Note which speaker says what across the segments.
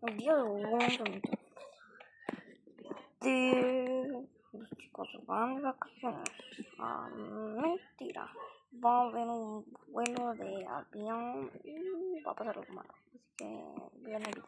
Speaker 1: El día de hoy los chicos van de vacaciones. Mentira. Va a haber un vuelo de avión y va a pasar algo malo. Así que vean el video.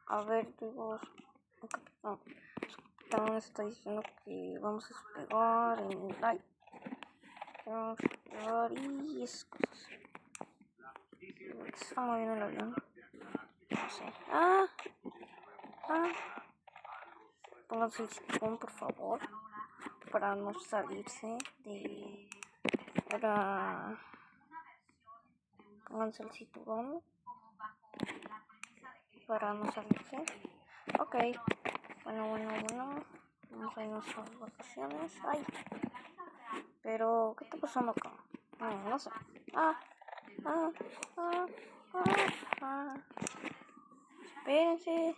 Speaker 1: A ver, chicos, el capitán está diciendo que vamos a despegar en el aire. Que vamos a despegar y esas cosas. Se está moviendo el avión. No sé. Pónganse el cinturón, por favor, para no salirse de... Pónganse el cinturón para no salirse. Ok. Bueno. Vamos a ir a nuestras vacaciones. Ay. Pero, ¿qué está pasando acá? No sé. Espérense.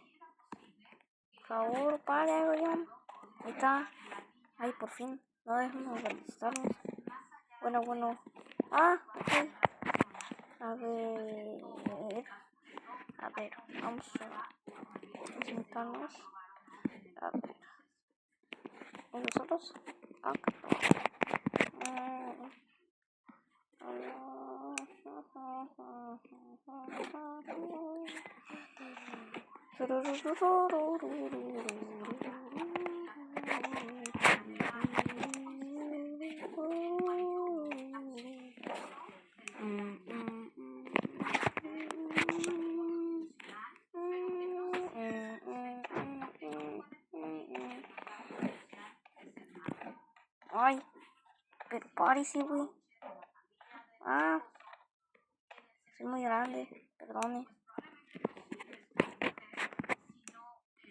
Speaker 1: Por favor, pare, avión. Ahí está. Ay, por fin. No dejemos de alistarnos. Bueno. Ok. A ver, vamos a sentarnos. A ver. ¿Y nosotros? Acá. Ay, pero párese, güey. Soy muy grande, perdone.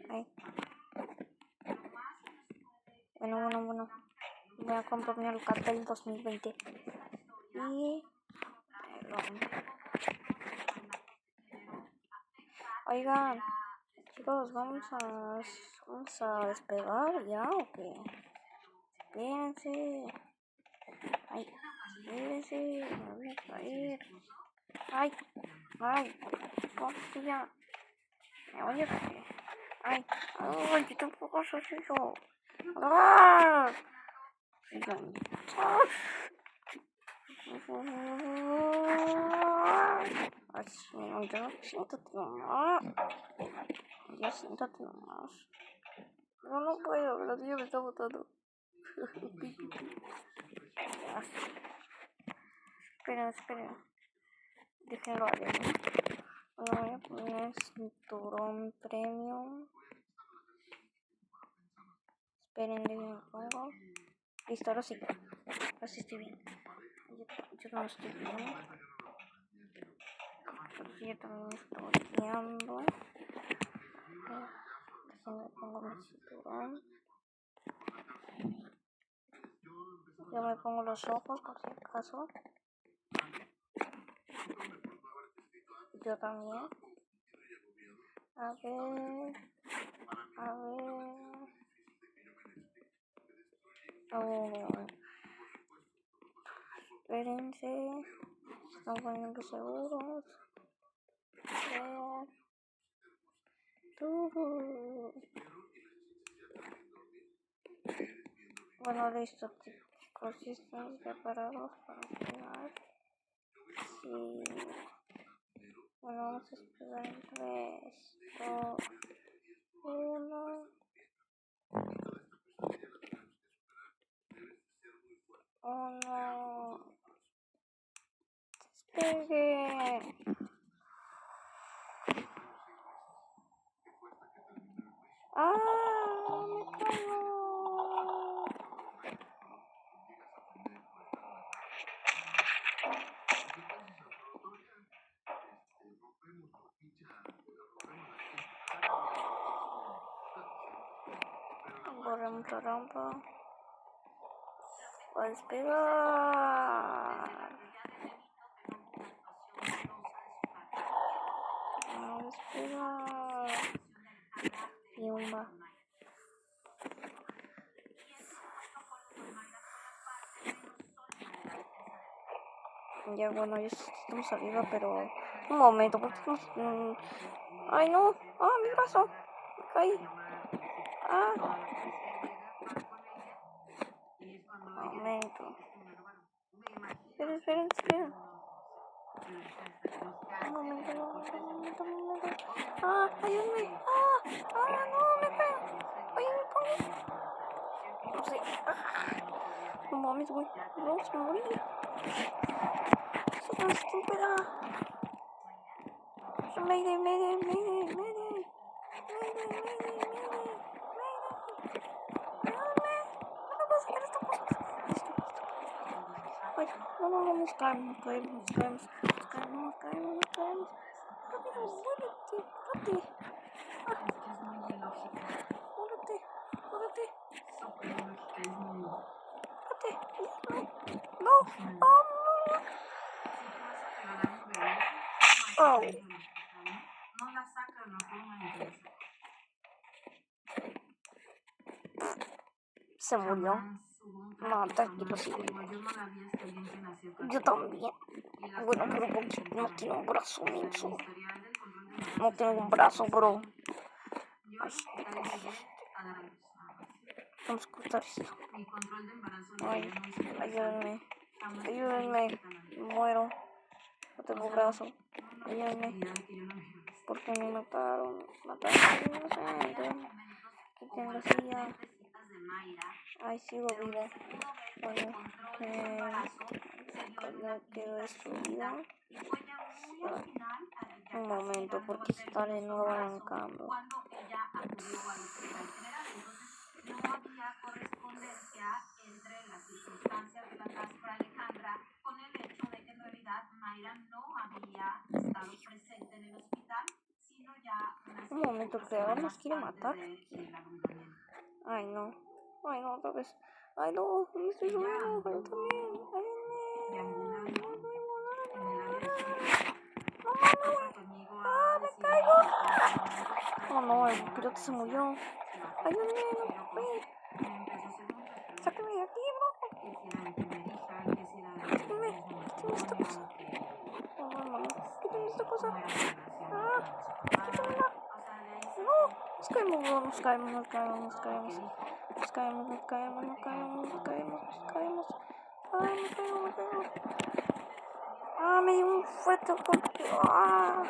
Speaker 1: Ay. Bueno. Voy a comprar mi Alcatel 2020. Y... Oigan, chicos, vamos a despegar ya o qué? Espérense. Ay, espérense, me voy a caer. Ay, hostia. Me voy a caer. Ay, yo tampoco soy yo. Ay, ya siéntate nomás. Ya siéntate nomás. No puedo, la tía me está botando. Esperen. Déjenlo adentro. Bueno, voy a poner cinturón premium. Esperen, déjenme pongo. Listo, ahora sí. Así estoy bien. Yo no estoy bien. Yo también estoy guiando. Déjenme pongo mi cinturón. Yo me pongo los ojos por si acaso. Yo también. A ver. Espérense. Están poniendo seguros. Bueno, listo, chicos. Si están preparados para pegar. Sí. Bueno, vamos a esperar en 3, 2, 1. Oh no. Despegue. Me caigo. Borramos la rampa. Va a despegar. Ya, bueno, ya estamos arriba, pero... Un momento, ¿por qué estamos...? ¡Ay, no! ¡Ah, mi brazo! Me caí. ¡Ah! Un momento. Esperen. Un momento. ¡Ah, ayúdame! ¡Ah! ¡Ah, no, me caigo! ¡Ayúdame! No sé. ¡Ah! Un momento, güey. Vamos a morir. ¡Soy tan estúpida! Mayday. Ayúdame. No puedo sacar esta cosa. Ay, no, nos caemos. Rápido, muérete. Múrate. No. Oh. Se murió. No, tranquilo, sí. Yo también. Bueno, pero porque no tiene un brazo, menso. No tengo un brazo, bro. Ay, vamos a cortar esto. Ay, ayúdenme. Muero. No tengo brazo. Ayúdenme. ¿Por qué me mataron? Mataron a un inocente. ¿Qué tengo silla? Ay, sigo vivo. Bueno, quedó destruida. Un momento, porque está de nuevo arrancando. Un momento, que ahora nos quiere matar. Ay, no, otra vez. Ay, no, me estoy subiendo, yo también. ¡Ah, me caigo! Oh, no, el piloto se murió. Ayúdame, sáquenme de aquí, bro. Quítame esta cosa. Oh, no, hermano, quítame esta cosa. Quítamela. No, nos caemos. Ay, me caigo. Ah, me dio un fuerte golpe. Ah,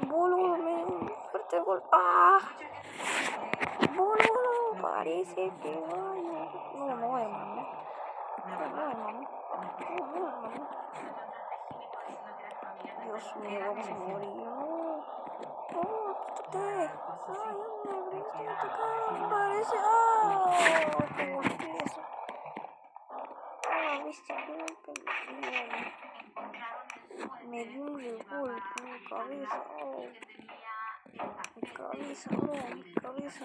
Speaker 1: boludo, me dio un fuerte golpe. Ah, boludo, parece que vaya. No, hermano. Dios mío, vamos a morir. No, quítate. Ay, me estoy atacando. Parece. Te golpeé eso. ¿Viste qué me dio un golpe en mi cabeza? Mi cabeza, bro. Mi cabeza,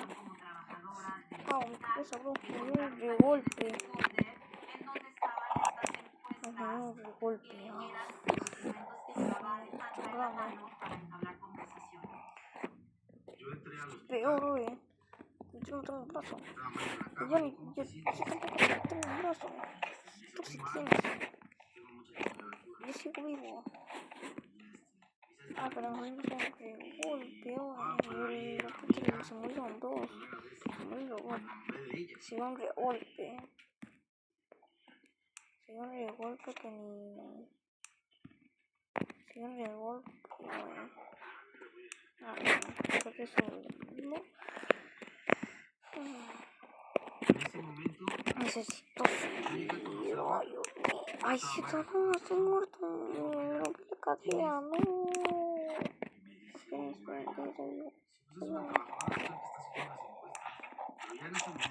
Speaker 1: bro. Me dio un golpe. Peor, güey. Yo no tengo un brazo. Yo tampoco tengo un brazo. Tú sí tienes. Yo sigo vivo. Pero no me golpeó. Se murieron dos. Se un golpe que ni... Si un golpe... Creo que es un mismo. Necesito subir. Ay, si no, estoy muerto. No, que cadea, no. Espera.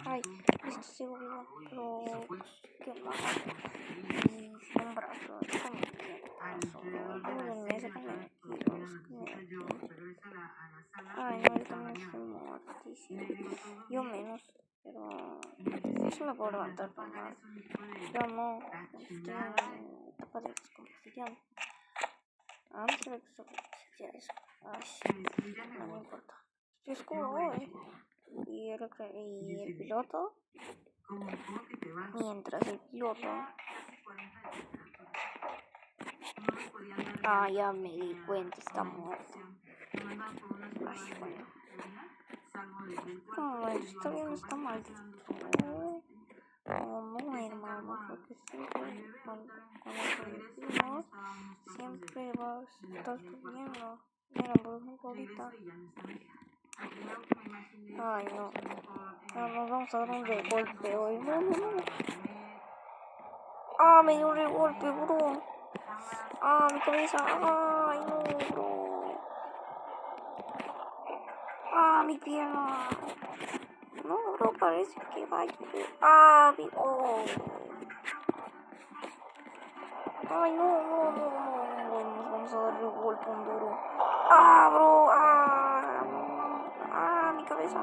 Speaker 1: Ay, esto sigo vivo. Pero, qué mal. Un brazo, ayúdenme, sáquenme. Ay, no, yo también soy muertísimo. Yo menos, pero yo sí me puedo levantar normal. Yo no, estoy en etapa de descomposición. No se ve que sea eso. Ay, no me importa. Estoy oscuro, y el piloto, mientras el piloto Ah, ya me di cuenta, está muerto. Ay, bueno. Como está bien, está mal. No, hermano, porque siempre cuando subimos, siempre vas, estás subiendo. Mira, por ejemplo, ahorita. Ay, no. No, nos vamos a dar un regolpe hoy. No, no, no. Ah, me dio un regolpe, bro. Ah, mi cabeza. Ay, no, bro. Ah, mi pierna. No, bro, parece que va a llover. Ah, mi... Oh. Ay, no, no, no, no. Nos vamos a dar regolpe un duro. Ah, bro. Ah, no. Ah, mi cabeza.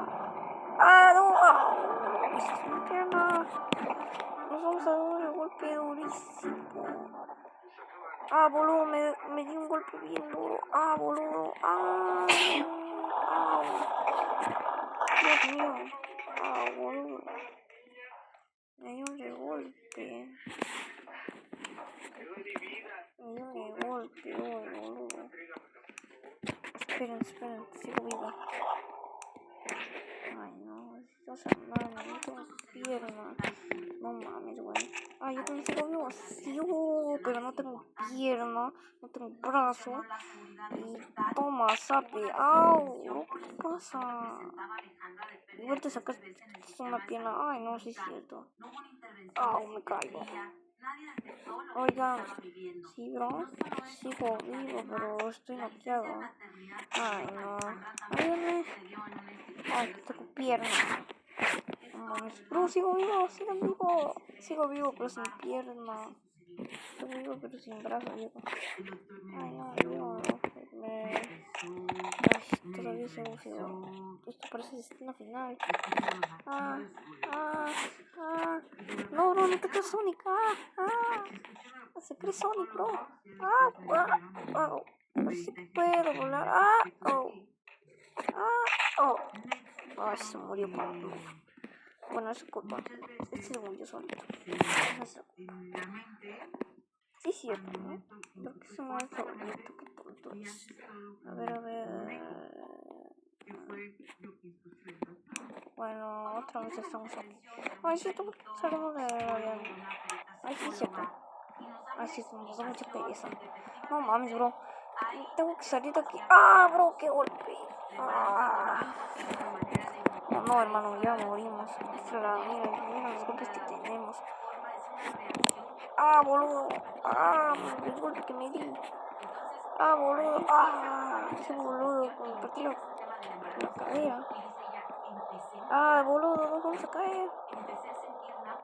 Speaker 1: Ah, no. Ah, mi pierna. Nos vamos a dar un golpe durísimo. Ah, boludo, me di un golpe bien duro. Ah, boludo. Ah, Dios mío. Ah, boludo. Me dio un regolpe. Me dio un regolpe, boludo. Esperen, sigo vivo. Ay, no, estás andando, no tengo pierna. No mames, güey. Ay, yo también sigo vivo, sí, pero no tengo pierna, no tengo brazo. Y toma, sape. Au, ¿qué pasa? Igual te sacas una pierna. Ay, no, sí es cierto. Au, me caigo. Oigan, sí, bro, sigo vivo, pero estoy noqueado. Ay, no. Ayúdame. Ay, tengo pierna. Bro, sigo vivo, pero sin pierna. Sigo vivo, pero sin brazo, digo. Ay, no, digo, Ay, todavía sigo vivo. Esto parece destino final. Ah. No, bro, no te crees Sonic. Se cree Sonic, bro. Sí puedo volar. Ay, se murió, Pablo. Bueno, es su culpa. Se murió solito. No es su culpa. Sí, es cierto, ¿eh? Creo que se muere solito. Qué tonto es. A ver. Bueno, otra vez estamos aquí. Ay, sí, salimos de la... Ay, sí, cierto. Ay, sí, nos da mucha pereza. No mames, bro. Tengo que salir de aquí. Ah, bro, qué golpe. No, hermano, ya morimos. Mira los golpes que tenemos. Boludo. El golpe que me di. Boludo. Ese boludo. Me partí la cadera. Boludo, nos vamos a caer.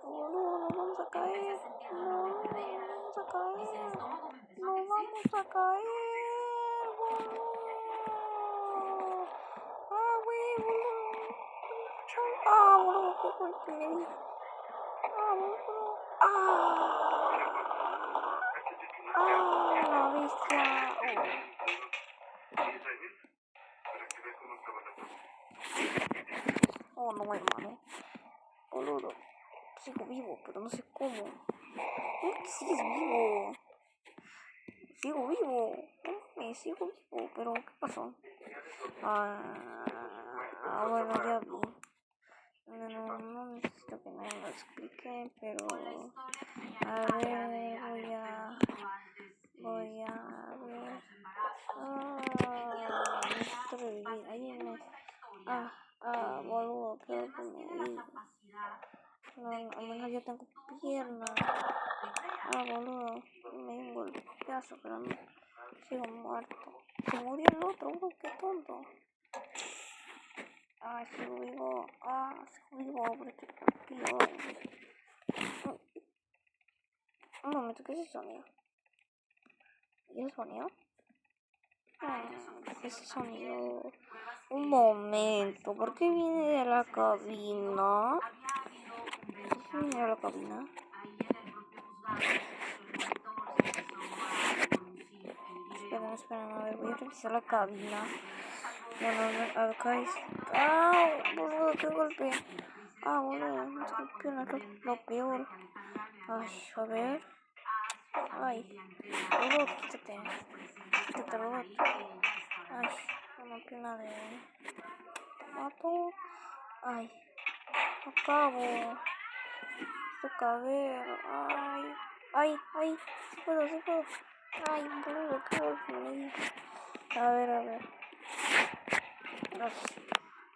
Speaker 1: Boludo, nos vamos a caer. No, nos vamos a caer. Nos vamos a caer, boludo. Güey, boludo. Boludo, qué golpe me di. Boludo. La bestia. No, hermano. Boludo. Sigo vivo, pero no sé cómo. ¿Cómo que sigues vivo? Sigo vivo. Sigo vivo, pero ¿qué pasó? Bueno, ya vi. No necesito que nadie me lo explique, pero... A ver, voy a ver... necesito revivir. Ayúdame. Boludo, creo que me di. No, al menos yo tengo pierna. Boludo, me dio un golpeazo, pero no. Sigo muerto. Se murió el otro, bro, qué tonto. Sigo vivo. Sigo vivo, pero qué tío. Un momento, ¿qué es ese sonido? ¿Y ese sonido? Ese sonido. Un momento, ¿por qué viene de la cabina? ¿Por qué viene de la cabina? Esperen, a ver, voy a revisar la cabina. Bueno, acá está. Boludo, qué golpe. Boludo, no se golpeó lo peor. A ver. Ay, robot, quítate. Quítate, robot. Ay, una pena de... Mato. Ay, acabo. Estoy caber. Ay. Sí puedo. Ay, boludo, qué golpe me di. A ver. Ay,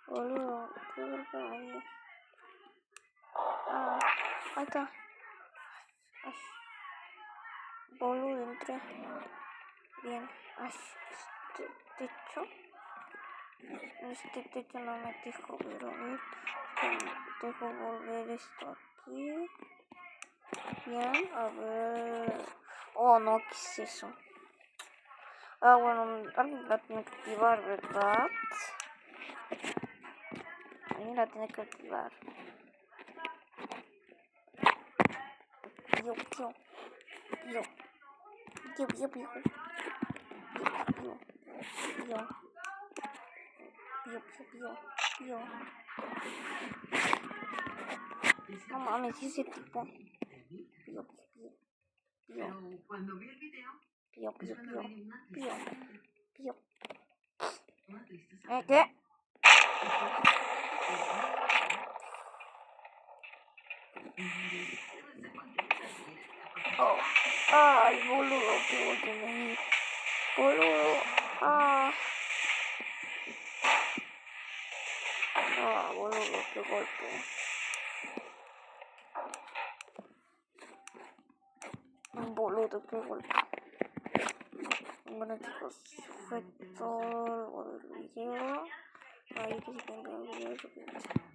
Speaker 1: boludo, qué golpe me di. Ahí está. Ay, boludo, entré. Bien. Ay, este techo no me dejo ver. A ver, dejo volver esto aquí. Bien, a ver. Oh, no, ¿qué es eso? Bueno, alguien la tiene que activar, ¿verdad? Alguien la tiene que activar. Yo. No mames, ese tipo. Pío.
Speaker 2: Pero cuando vi el video,
Speaker 1: Pío.
Speaker 2: toda tristeza.
Speaker 1: ¿Qué? Oh. Ay, boludo, qué golpe me di. Boludo. Boludo, qué golpe. Boludo, qué golpe. Bueno, chicos, fue todo el video. Ahí que si quieren ver el video,